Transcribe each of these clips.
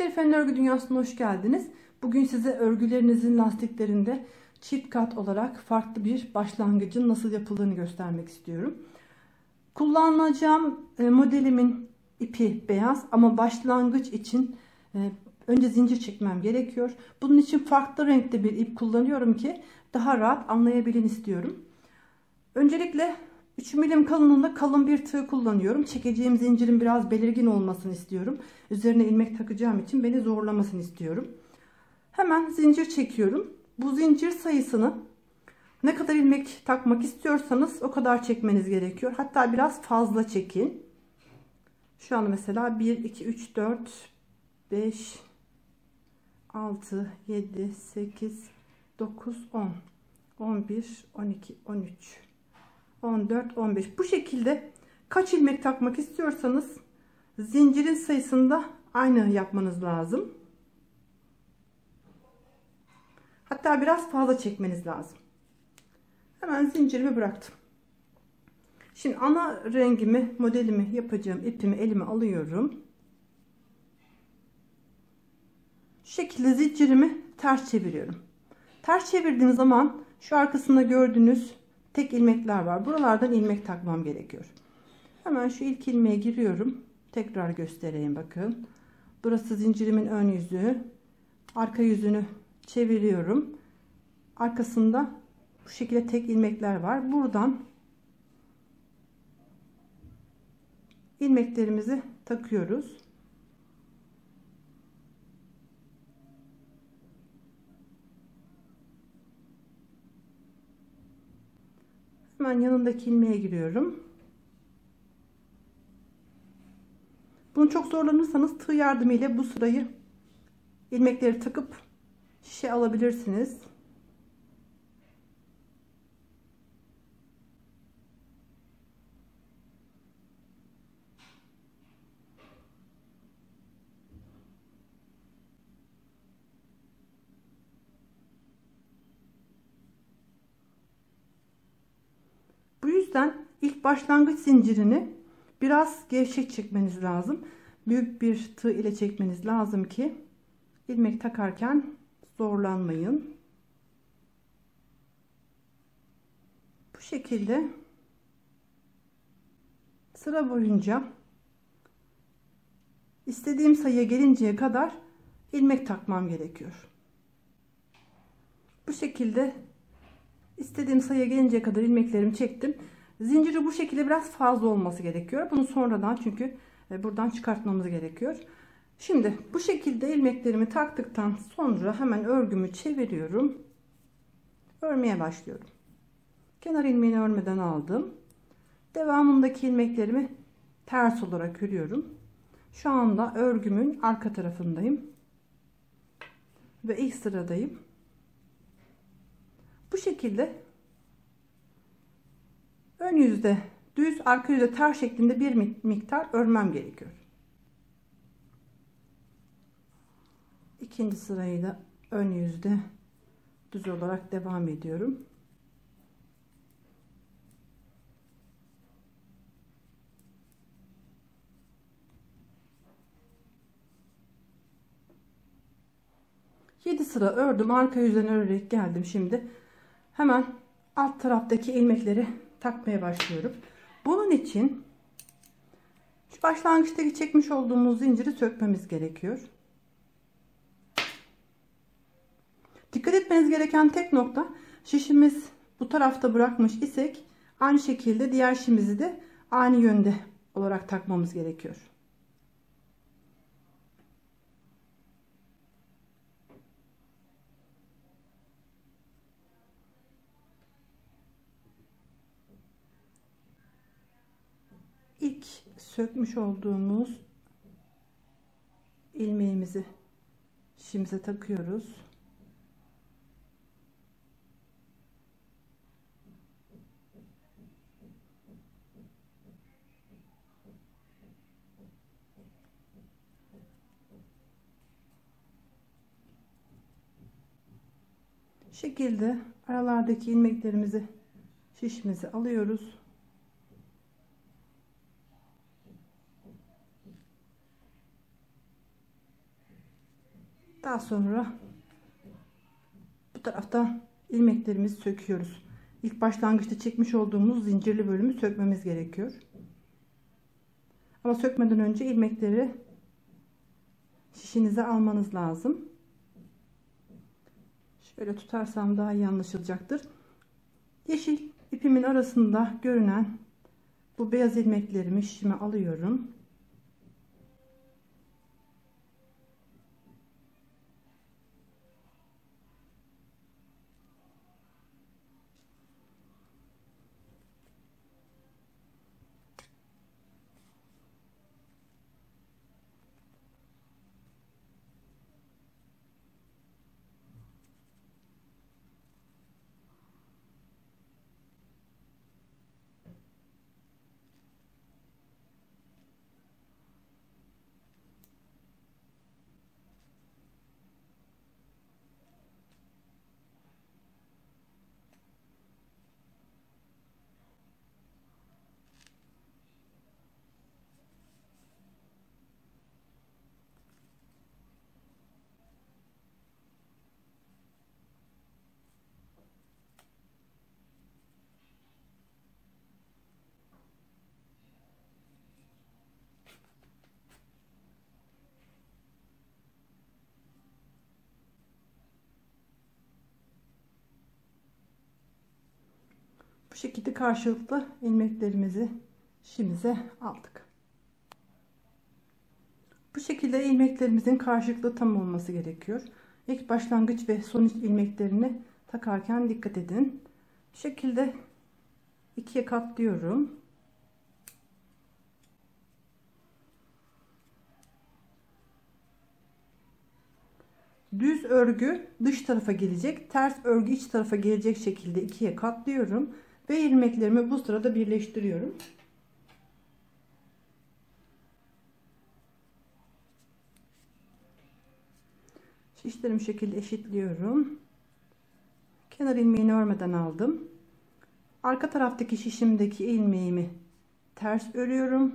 Şerife'nin örgü dünyasına hoş geldiniz. Bugün size örgülerinizin lastiklerinde çift kat olarak farklı bir başlangıcın nasıl yapıldığını göstermek istiyorum. Kullanacağım modelimin ipi beyaz ama başlangıç için önce zincir çekmem gerekiyor. Bunun için farklı renkte bir ip kullanıyorum ki daha rahat anlayabilin istiyorum. Öncelikle 3 milim kalınlığında kalın bir tığ kullanıyorum. Çekeceğim zincirin biraz belirgin olmasını istiyorum. Üzerine ilmek takacağım için beni zorlamasını istiyorum. Hemen zincir çekiyorum. Bu zincir sayısını ne kadar ilmek takmak istiyorsanız o kadar çekmeniz gerekiyor. Hatta biraz fazla çekin. Şu an mesela 1, 2, 3, 4, 5, 6, 7, 8, 9, 10, 11, 12, 13, 14, 15. Bu şekilde kaç ilmek takmak istiyorsanız zincirin sayısını da aynı yapmanız lazım. Hatta biraz fazla çekmeniz lazım. Hemen zincirimi bıraktım. Şimdi ana rengimi, modelimi yapacağım ipimi elime alıyorum. Şu şekilde zincirimi ters çeviriyorum. Ters çevirdiğim zaman şu arkasında gördüğünüz tek ilmekler var. Buralardan ilmek takmam gerekiyor. Hemen şu ilk ilmeğe giriyorum. Tekrar göstereyim bakın. Burası zincirimin ön yüzü. Arka yüzünü çeviriyorum. Arkasında bu şekilde tek ilmekler var. Buradan ilmeklerimizi takıyoruz. Hemen yanındaki ilmeğe giriyorum. Bunu çok zorlanırsanız tığ yardımıyla bu sırayı ilmekleri takıp şişe alabilirsiniz. Bu yüzden ilk başlangıç zincirini biraz gevşek çekmeniz lazım. Büyük bir tığ ile çekmeniz lazım ki ilmek takarken zorlanmayın. Bu şekilde sıra boyunca istediğim sayıya gelinceye kadar ilmek takmam gerekiyor. Bu şekilde istediğim sayıya gelinceye kadar ilmeklerimi çektim. Zinciri bu şekilde biraz fazla olması gerekiyor. Bunu sonradan çünkü buradan çıkartmamız gerekiyor. Şimdi bu şekilde ilmeklerimi taktıktan sonra hemen örgümü çeviriyorum. Örmeye başlıyorum. Kenar ilmeğini örmeden aldım. Devamındaki ilmeklerimi ters olarak örüyorum. Şu anda örgümün arka tarafındayım. Ve ilk sıradayım. Bu şekilde ön yüzde düz, arka yüzde ters şeklinde bir miktar örmem gerekiyor. İkinci sırayı da ön yüzde düz olarak devam ediyorum. Yedi sıra ördüm, arka yüzden örerek geldim. Şimdi hemen alt taraftaki ilmekleri takmaya başlıyorum. Bunun için şu başlangıçtaki çekmiş olduğumuz zinciri sökmemiz gerekiyor. Dikkat etmeniz gereken tek nokta, şişimiz bu tarafta bırakmış isek aynı şekilde diğer şişimizi de aynı yönde olarak takmamız gerekiyor. İlk sökmüş olduğumuz ilmeğimizi şişimize takıyoruz. Şekilde aralardaki ilmeklerimizi şişimize alıyoruz. Daha sonra bu taraftan ilmeklerimizi söküyoruz. İlk başlangıçta çekmiş olduğumuz zincirli bölümü sökmemiz gerekiyor. Ama sökmeden önce ilmekleri şişinize almanız lazım. Şöyle tutarsam daha iyi anlaşılacaktır. Yeşil ipimin arasında görünen bu beyaz ilmeklerimi şişime alıyorum. Bu şekilde karşılıklı ilmeklerimizi şişimize aldık. Bu şekilde ilmeklerimizin karşılıklı tam olması gerekiyor. İlk başlangıç ve sonuç ilmeklerini takarken dikkat edin. Bu şekilde ikiye katlıyorum. Düz örgü dış tarafa gelecek, ters örgü iç tarafa gelecek şekilde ikiye katlıyorum ve ilmeklerimi bu sırada birleştiriyorum. Şişlerimi şekilde eşitliyorum. Kenar ilmeğini örmeden aldım. Arka taraftaki şişimdeki ilmeğimi ters örüyorum.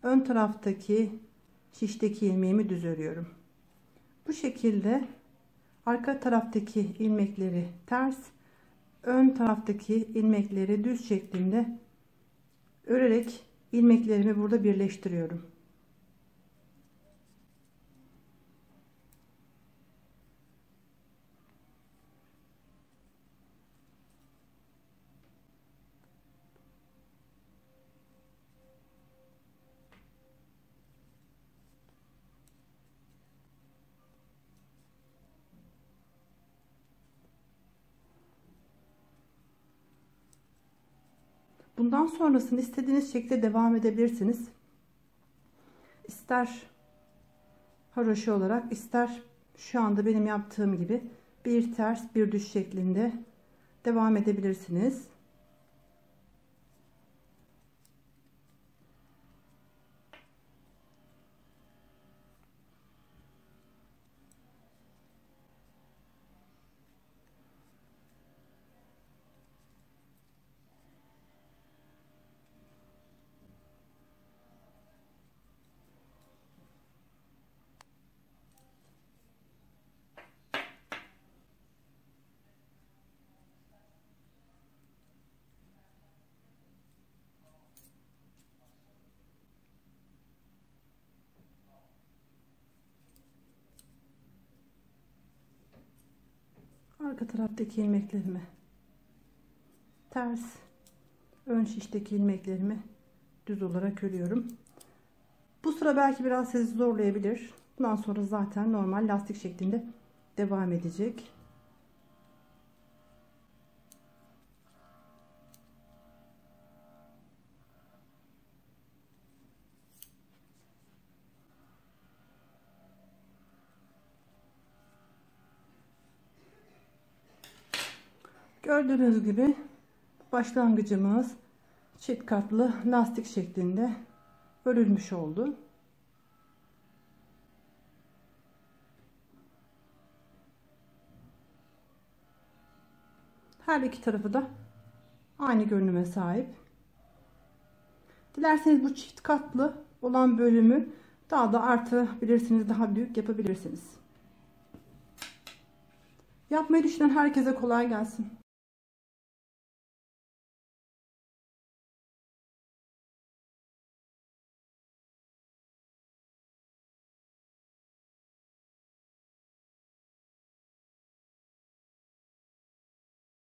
Ön taraftaki şişteki ilmeğimi düz örüyorum. Bu şekilde arka taraftaki ilmekleri ters, ön taraftaki ilmekleri düz şeklinde örerek ilmeklerimi burada birleştiriyorum. Bundan sonrasını istediğiniz şekilde devam edebilirsiniz. İster haroşa olarak, ister şu anda benim yaptığım gibi bir ters bir düz şeklinde devam edebilirsiniz. Arka taraftaki ilmeklerimi ters, ön şişteki ilmeklerimi düz olarak örüyorum. Bu sıra belki biraz sizi zorlayabilir. Bundan sonra zaten normal lastik şeklinde devam edecek. Gördüğünüz gibi başlangıcımız çift katlı lastik şeklinde örülmüş oldu. Her iki tarafı da aynı görünüme sahip. Dilerseniz bu çift katlı olan bölümü daha da arttırabilirsiniz, daha büyük yapabilirsiniz. Yapmayı düşünen herkese kolay gelsin.